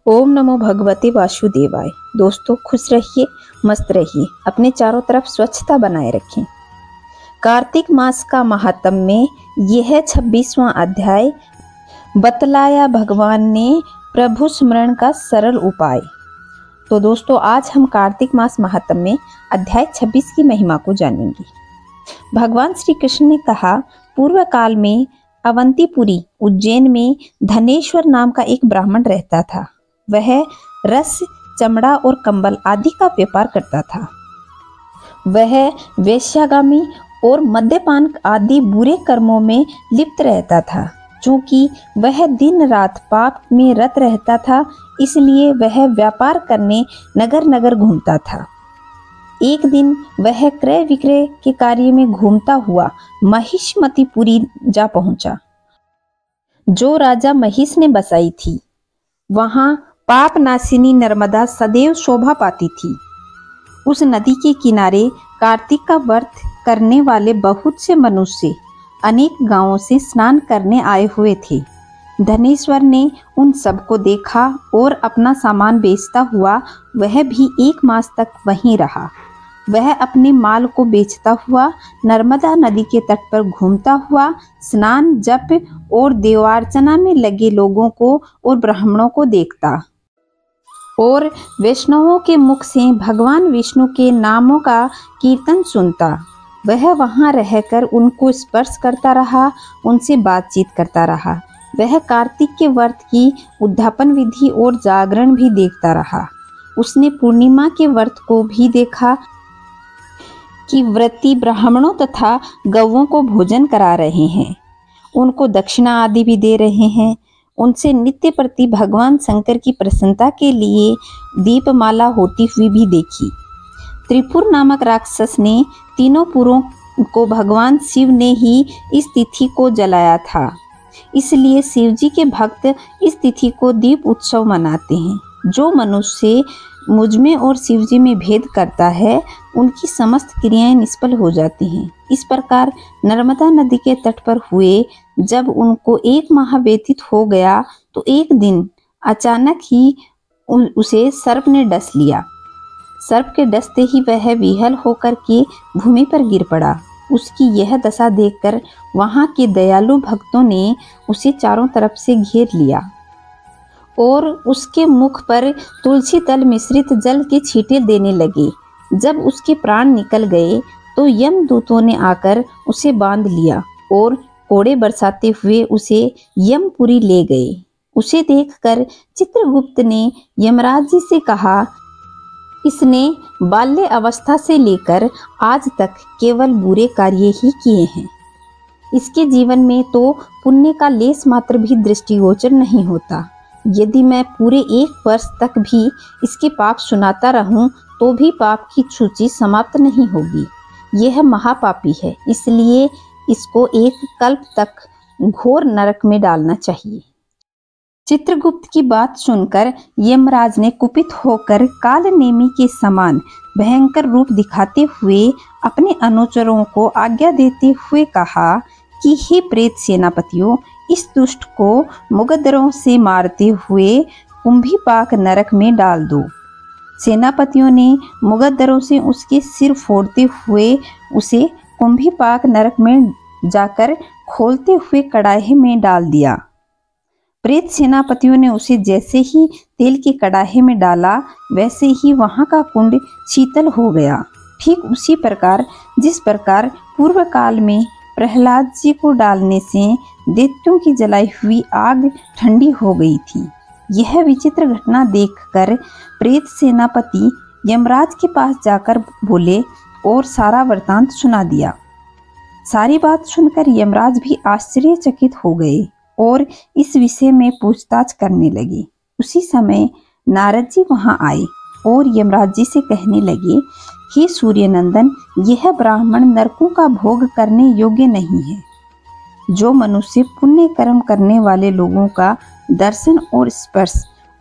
ओम नमो भगवते वासुदेवाय। दोस्तों खुश रहिए, मस्त रहिए, अपने चारों तरफ स्वच्छता बनाए रखें। कार्तिक मास का महात्म में यह 26वां अध्याय बतलाया भगवान ने प्रभु स्मरण का सरल उपाय। तो दोस्तों आज हम कार्तिक मास महात्म में अध्याय 26 की महिमा को जानेंगे। भगवान श्री कृष्ण ने कहा, पूर्व काल में अवंतीपुरी उज्जैन में धनेश्वर नाम का एक ब्राह्मण रहता था। वह रस, चमड़ा और कंबल आदि का व्यापार करता था। वह वेश्यागामी और मद्यपान आदि बुरे कर्मों में लिप्त रहता था। चूंकि वह दिन रात पाप में रत रहता था, इसलिए वह व्यापार करने नगर नगर घूमता था। एक दिन वह क्रय विक्रय के कार्य में घूमता हुआ महिष्मतीपुरी जा पहुंचा, जो राजा महिष ने बसाई थी। वहां पाप नाशिनी नर्मदा सदैव शोभा पाती थी। उस नदी के किनारे कार्तिक का व्रत करने वाले बहुत से मनुष्य अनेक गांवों से स्नान करने आए हुए थे। धनेश्वर ने उन सबको देखा और अपना सामान बेचता हुआ वह भी 1 मास तक वहीं रहा। वह अपने माल को बेचता हुआ नर्मदा नदी के तट पर घूमता हुआ स्नान, जप और देवार्चना में लगे लोगों को और ब्राह्मणों को देखता और वैष्णवों के मुख से भगवान विष्णु के नामों का कीर्तन सुनता। वह वहां रहकर उनको स्पर्श करता रहा, उनसे बातचीत करता रहा। वह कार्तिक के व्रत की उद्यापन विधि और जागरण भी देखता रहा। उसने पूर्णिमा के व्रत को भी देखा कि व्रती ब्राह्मणों तथा गौओं को भोजन करा रहे हैं, उनको दक्षिणा आदि भी दे रहे हैं। उनसे नित्य प्रति भगवान शंकर की प्रसन्नता के लिए दीपमाला होती हुई भी देखी। त्रिपुर नामक राक्षस ने तीनों पुरों को भगवान शिव ने ही इस तिथि को जलाया था, इसलिए शिवजी के भक्त इस तिथि को दीप उत्सव मनाते हैं। जो मनुष्य मुझमें और शिवजी में भेद करता है, उनकी समस्त क्रियाएं निष्फल हो जाती हैं। इस प्रकार नर्मदा नदी के तट पर हुए। जब उनको 1 माह व्यतीत हो गया तो एक दिन अचानक ही उसे सर्प ने डस लिया। सर्प के डसते ही वह विह्वल होकर के भूमि पर गिर पड़ा। उसकी यह दशा देखकर वहां के दयालु भक्तों ने उसे चारों तरफ से घेर लिया और उसके मुख पर तुलसी तल मिश्रित जल के छींटे देने लगे। जब उसके प्राण निकल गए तो यमदूतों ने आकर उसे बांध लिया और कोड़े बरसाते हुए उसे यमपुरी ले गए। उसे देखकर चित्रगुप्त ने यमराज जी से कहा, इसने बाल्य अवस्था से लेकर आज तक केवल बुरे कार्य ही किए हैं। इसके जीवन में तो पुण्य का लेस मात्र भी दृष्टिगोचर नहीं होता। यदि मैं पूरे 1 वर्ष तक भी इसके पाप सुनाता रहूं तो भी पाप की सूची समाप्त नहीं होगी। यह महापापी है, इसलिए इसको 1 कल्प तक घोर नरक में डालना चाहिए। चित्रगुप्त की बात सुनकर यमराज ने कुपित होकर कालनेमी के समान भयंकर रूप दिखाते हुए अपने अनुचरों को आज्ञा देते हुए कहा कि हे प्रेत सेनापतियों, इस दुष्ट को मुगदरों से मारते हुए कुंभीपाक नरक में डाल दो। सेनापतियों ने मुगदरों से उसके सिर फोड़ते हुए उसे कुंभीपाक नरक में जाकर खोलते हुए कड़ाहे में डाल दिया। प्रेत सेनापतियों ने उसे जैसे ही तेल की कड़ाहे में डाला, वैसे ही वहां का कुंड शीतल हो गया। ठीक उसी प्रकार जिस प्रकार पूर्व काल में प्रहलाद जी को डालने से दैत्यों की जलाई हुई आग ठंडी हो गई थी। यह विचित्र घटना देखकर प्रेत सेनापति यमराज के पास जाकर बोले और सारा वृतांत सुना दिया। सारी बात सुनकर यमराज भी आश्चर्यचकित हो गए और इस विषय में पूछताछ करने लगे। उसी समय नारद जी वहां आए और यमराज जी से कहने लगे, हे सूर्यनंदन, यह ब्राह्मण नरकों का भोग करने योग्य नहीं है। जो मनुष्य पुण्य कर्म करने वाले लोगों का दर्शन और स्पर्श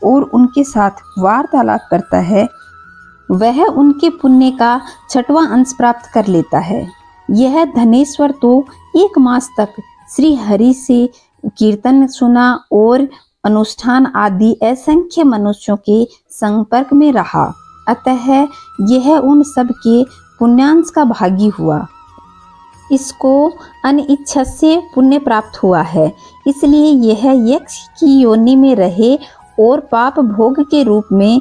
और उनके साथ वार्तालाप करता है, वह उनके पुण्य का 6वां अंश प्राप्त कर लेता है। यह धनेश्वर तो 1 मास तक श्री हरि से कीर्तन सुना और अनुष्ठान आदि असंख्य मनुष्यों के संपर्क में रहा, अतः यह उन सब के पुण्यांश का भागी हुआ। इसको अनिच्छा से पुण्य प्राप्त हुआ है, इसलिए यह यक्ष की योनि में रहे और पाप भोग के रूप में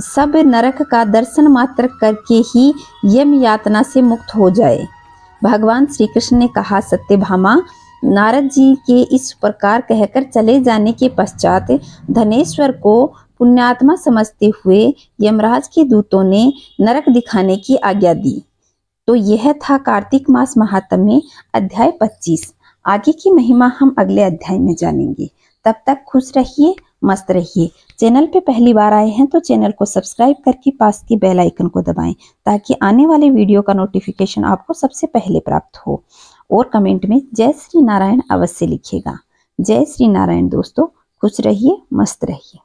सब नरक का दर्शन मात्र करके ही यम यातना से मुक्त हो जाए। भगवान श्री कृष्ण ने कहा, सत्यभामा, नारद जी के इस प्रकार कहकर चले जाने के पश्चात धनेश्वर को पुण्यात्मा समझते हुए यमराज के दूतों ने नरक दिखाने की आज्ञा दी। तो यह था कार्तिक मास महात्म्य अध्याय 25। आगे की महिमा हम अगले अध्याय में जानेंगे। तब तक खुश रहिए, मस्त रहिए। चैनल पे पहली बार आए हैं तो चैनल को सब्सक्राइब करके पास की बेल आइकन को दबाएं, ताकि आने वाले वीडियो का नोटिफिकेशन आपको सबसे पहले प्राप्त हो। और कमेंट में जय श्री नारायण अवश्य लिखिएगा। जय श्री नारायण दोस्तों, खुश रहिए, मस्त रहिए।